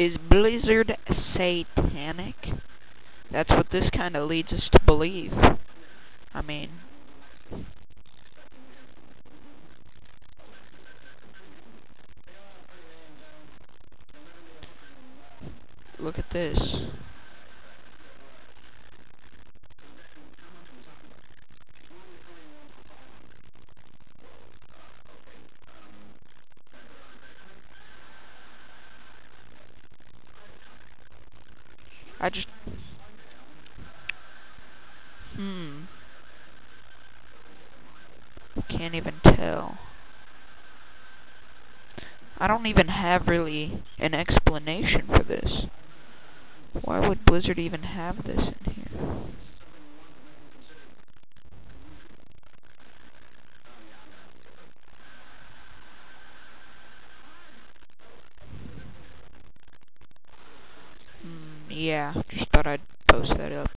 Is Blizzard satanic? That's what this kind of leads us to believe. I mean, look at this. I just... Can't even tell. I don't even have really an explanation for this. Why would Blizzard even have this in here? Yeah, just thought I'd post that up.